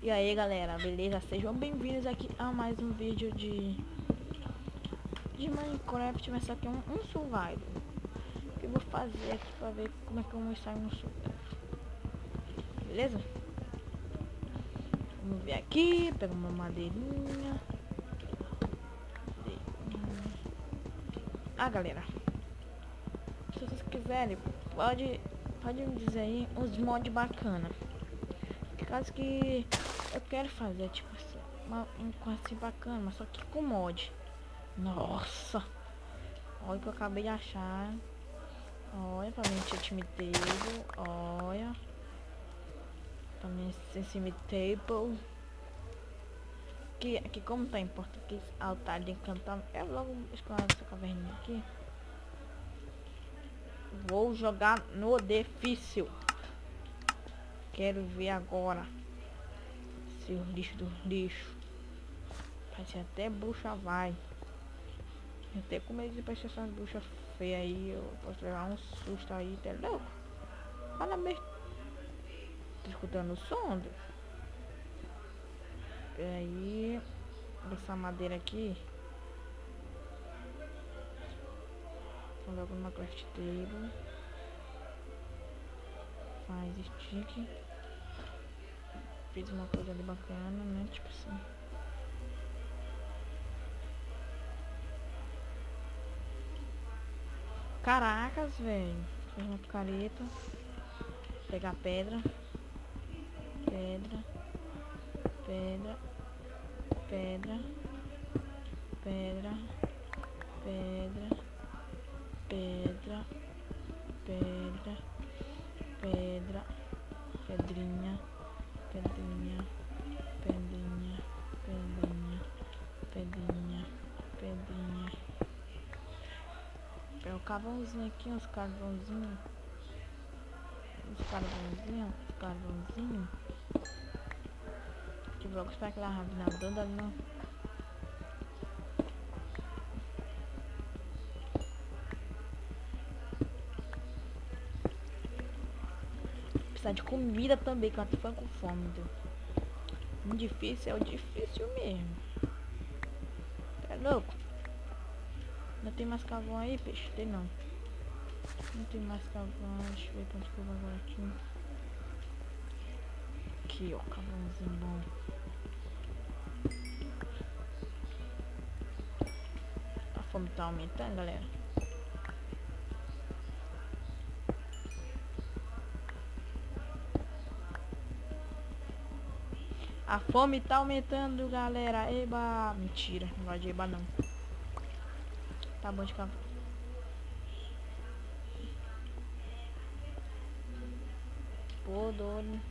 E aí galera, beleza? Sejam bem-vindos aqui a mais um vídeo de Minecraft, mas só que é um survival. Que eu vou fazer aqui pra ver como é que eu vou sair no survival. Beleza? Vamos ver aqui, pega uma madeirinha. Galera, se vocês quiserem, pode me dizer aí uns mods bacana. Caso que eu quero fazer, tipo assim, um quarto assim bacana, mas só que com mod. Nossa! Olha o que eu acabei de achar. Olha, pra mim time table. Olha. Pra mim time table. Aqui como tá em português, altar de encantamento. Eu logo escolher essa caverninha aqui. Vou jogar no difícil. Quero ver agora. Se o lixo do lixo. Parece até bruxa vai. Eu tenho com medo de passar essas bruxas feias aí. Eu posso levar um susto aí, tá louco? Fala mesmo. Tô escutando o som. Peraí. Essa madeira aqui. Coloco numa craft table. Faz stick. Fiz uma coisa ali bacana, né? Tipo assim. Caracas, velho. Fiz uma picareta. Pegar pedra. Pedra. Pedra. Pedra. Pedra. Pedra. Pedra. Pedra. Pedra. Pedrinha. Pedrinha. Pedrinha. Pedrinha. Pedrinha. Pedrinha. Pega o carvãozinho aqui, uns carvãozinhos. Uns carvãozinhos. Que vou esperar que ela rabe nadando ali não. Precisa de comida também, que eu tô ficando com fome, viu? Muito difícil, é o difícil mesmo. É louco? Não tem mais carvão aí, peixe? Tem não. Não tem mais carvão. Deixa eu ver pra onde que eu vou agora aqui. Aqui, ó, carvãozinho bom. A fome tá aumentando, galera. A fome tá aumentando, galera. Eba. Mentira, não gosto de eba não. Tá bom de carvão. Pô, doido.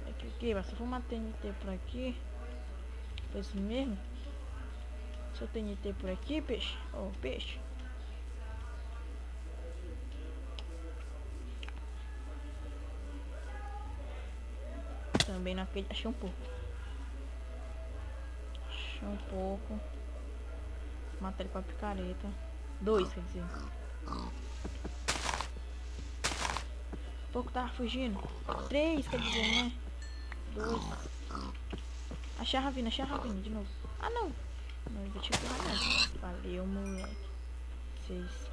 Aqui, mas se eu for uma TNT por aqui. Foi isso mesmo? Se eu TNT por aqui, peixe. Ó, peixe. Também não acredito. Achei um pouco. Achei um pouco. Matei ele com a picareta. 2, quer dizer. Pouco tava fugindo. 3, quer dizer, né? 2. Achei a ravina de novo. Ah, não. Não, eu vou te empurrar não. Valeu, moleque. 6.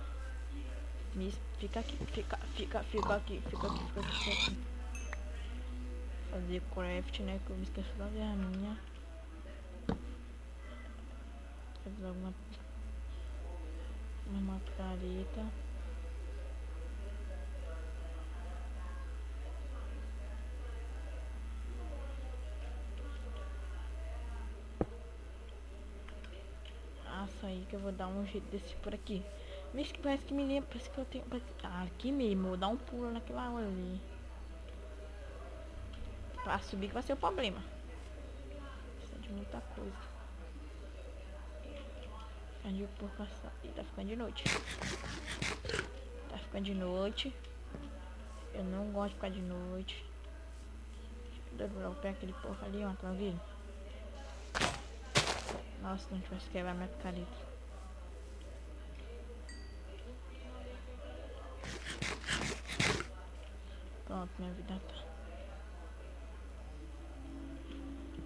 Fica aqui. Fica aqui. Fazer craft, né? Que eu me esqueci da verminha. Fazer uma picareta. Aí que eu vou dar um jeito desse por aqui. Mas parece que me lembra. Parece que eu tenho. Aqui mesmo, vou dar um pulo naquela hora ali. Pra subir que vai ser o problema. Precisa de muita coisa. Onde o porco sair? Tá ficando de noite. Tá ficando de noite. Eu não gosto de ficar de noite. Deixa eu pegar aquele porco ali, ó. Tá vendo? Nossa, se não tivesse quebrar minha picareta. Pronto, minha vida tá.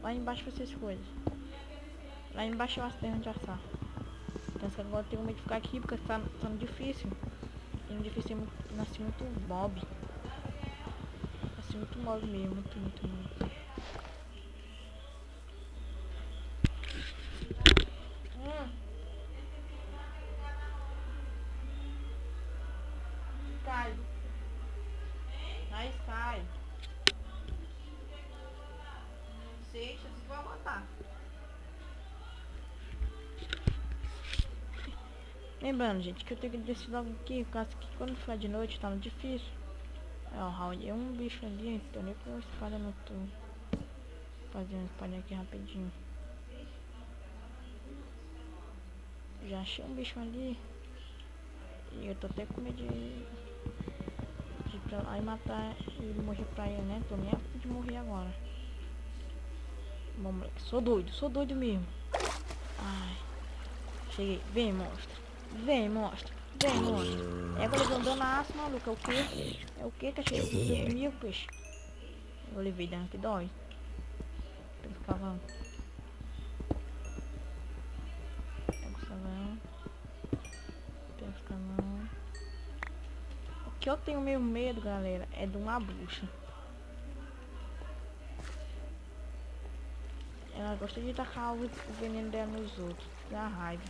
Lá embaixo vocês coisas. Lá embaixo é as terras de assar. Então agora eu tenho medo de ficar aqui porque tá no difícil. E no difícil tem muito, nasce muito mob. Nasce muito mob mesmo, muito. Cai. Aí cai. Sei, vocês vão botar. Lembrando, gente, que eu tenho que descer logo aqui, por causa que quando ficar de noite tá no difícil. É, o round é um bicho ali, então nem com espada no turno. Fazer uma espada aqui rapidinho. Já achei um bicho ali. E eu tô até com medo de ir pra lá e matar e morrer pra ele, né? Tô nem a fim de morrer agora. Bom, moleque, sou doido mesmo. Ai, cheguei. Vem, monstro. Vem, monstro. Vem, monstro. É, agora levei um danaço, maluco. É o quê? É o quê, cachorro? Você comigo, peixe? Eu levei dano que dói. Pega o cavalo. Pega o cavalo. Pega o cavalo. O que eu tenho meio medo, galera, é de uma bruxa. Ela gosta de tacar o veneno dela nos outros. Dá raiva.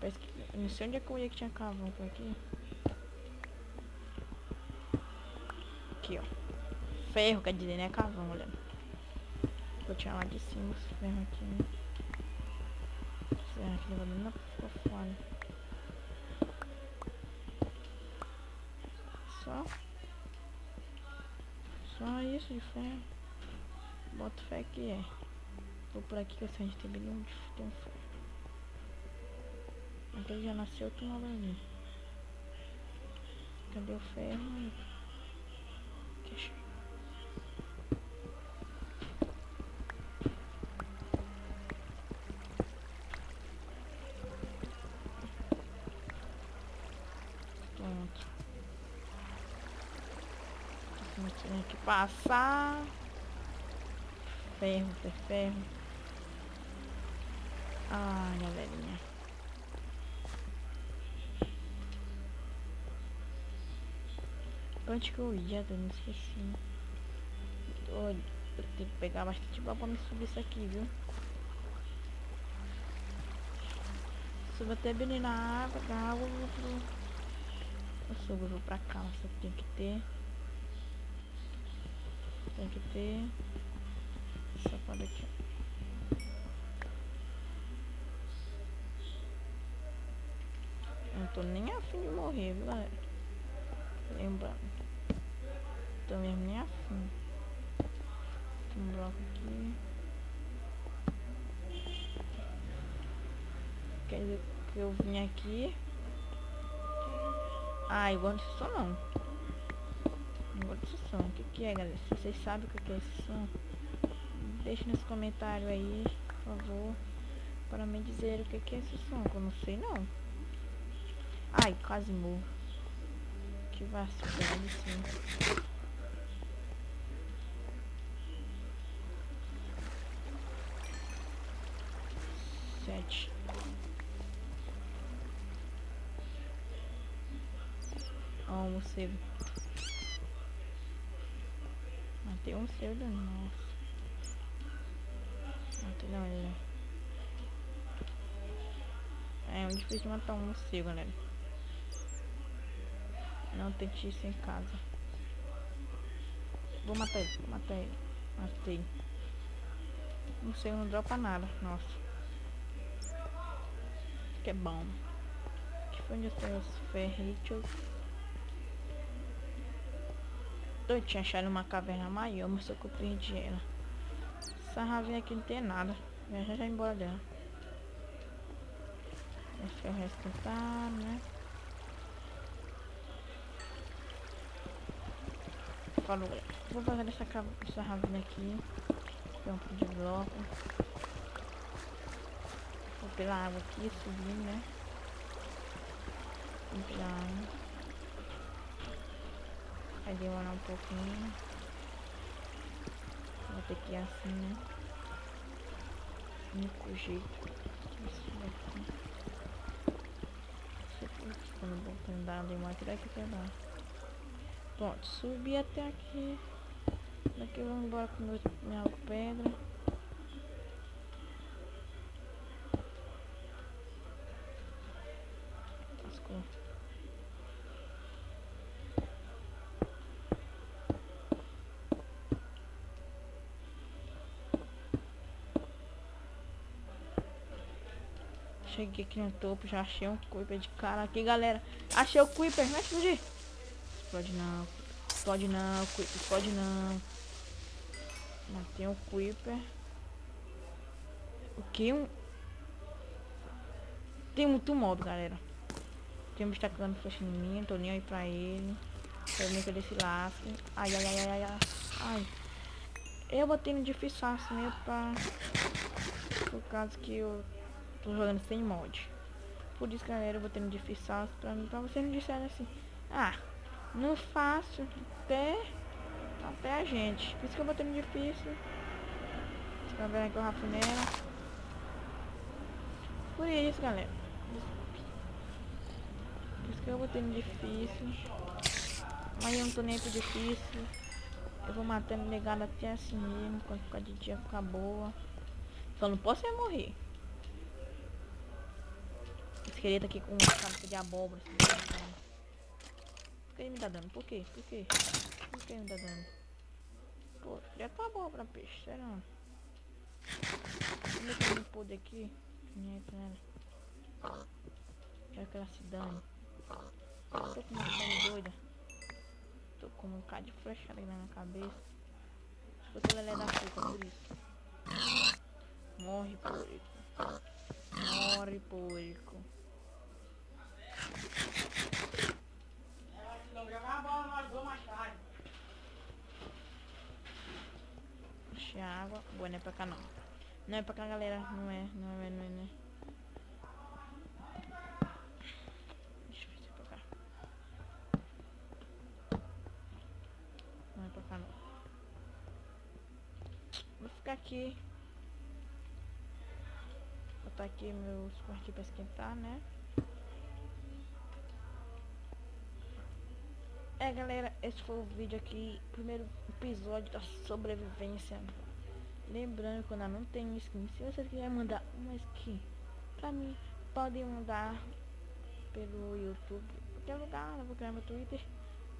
Parece que não sei onde é que eu ia que tinha cavão por aqui. Aqui, ó. Ferro, quer dizer, né? Cavão, olha. Vou tirar lá de cima esse ferro aqui, né? Esse ferro aqui levando na fora. Só isso de ferro. Bota fé que é. Vou por aqui que eu sei onde tem bem onde tem um ferro. Aquele já nasceu outro novo ali. Cadê o ferro? Aqui, achei. Pronto. Tem que passar. Ferro. Ai, galerinha. Onde que eu ia? Eu não esqueci. Eu tenho que pegar bastante bala pra me subir isso aqui, viu? Subo até bem na água, da água eu vou pro... Eu subo, eu vou pra cá, mas tem que ter. Tem que ter. Essa parada aqui. Não tô nem afim de morrer, viu, galera? Lembrando. Tô mesmo nem afim. Tem um bloco aqui. Quer dizer que eu vim aqui. Ah, eu gosto desse som não. Não gosto desse som. O que é, galera? Se vocês sabem o que é esse som, deixe nos comentários aí, por favor, para me dizer o que é esse som, que eu não sei não. Ai, quase morro. Que vacilo, assim. 7. Ó, um morcego. Matei um morcego, nossa. Matei não, ele... É muito difícil de matar um morcego, galera. Não tente isso em casa. Vou matar ele, Matei. O morcego não dropa nada, nossa. Que é bom. Que foi onde eu tenho os ferritos. Eu tinha achado uma caverna maior, mas eu compreendi ela. Essa ravinha aqui não tem nada. Já já embora dela. Esse é o resultado, né? Falou, galera. Vou fazer essa ravinha aqui. Tem um pouco de bloco. Vou pegar água aqui, subir, né? Vou pegar vai demorar um pouquinho. Vou ter que ir assim, né? Único jeito. Quando voltando da demora até aqui pra lá. Pronto, subi até aqui. Daqui eu vou embora com minha pedra. Lascou. Cheguei aqui no topo, já achei um Creeper de cara aqui, galera. Achei o Creeper, vai explodir. Explode não, explode não, explode não. Matei um Creeper. O que? Tem muito mob, galera. Tem um bicho tacando flecha em mim, não tô nem aí pra ele. Quero nem que ele se lasque. Ai, ai, ai, ai, ai, ai. Eu botei no difícil fácil mesmo por causa que eu tô jogando sem mod. Por isso, galera, eu botei no difícil fácil pra vocês não disserem assim. Ah, no fácil até a gente. Por isso que eu botei no difícil. Vocês estão vendo aqui o Rafinera. Por isso, galera. Por isso que eu botei no difícil. Mas eu não tô nem pro difícil. Eu vou matando negado até assim mesmo. Quando ficar de dia ficar boa. Só não posso é morrer. Esqueleto aqui com cabeça de abóbora. Por que ele me dá dano? Por quê? Por quê? Por que ele me dá dano? Pô, já tá abóbora, peixe. Será? Como é que eu me poder aqui? Quero que ela se dane. Tô com uma fome doida. Tô com um bocado de flechada na minha cabeça. Botei o lelé da fruta, por isso. Morre, porco. Morre, porco. Enche a água. Boa, não é pra cá não. Não é pra cá, galera. Não é. Deixa eu ver se é pra cá. Não é pra cá não. Vou ficar aqui. Vou botar aqui meus quartinhos pra esquentar, né? Galera, esse foi o vídeo aqui, primeiro episódio da sobrevivência. Lembrando que eu não tenho skin. Se você quiser mandar uma skin pra mim, podem mandar pelo YouTube, qualquer lugar. Eu vou criar meu Twitter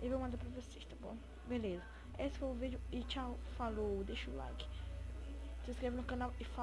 e vou mandar pra vocês, tá bom? Beleza, esse foi o vídeo e tchau, falou, deixa o like, se inscreva no canal e falou.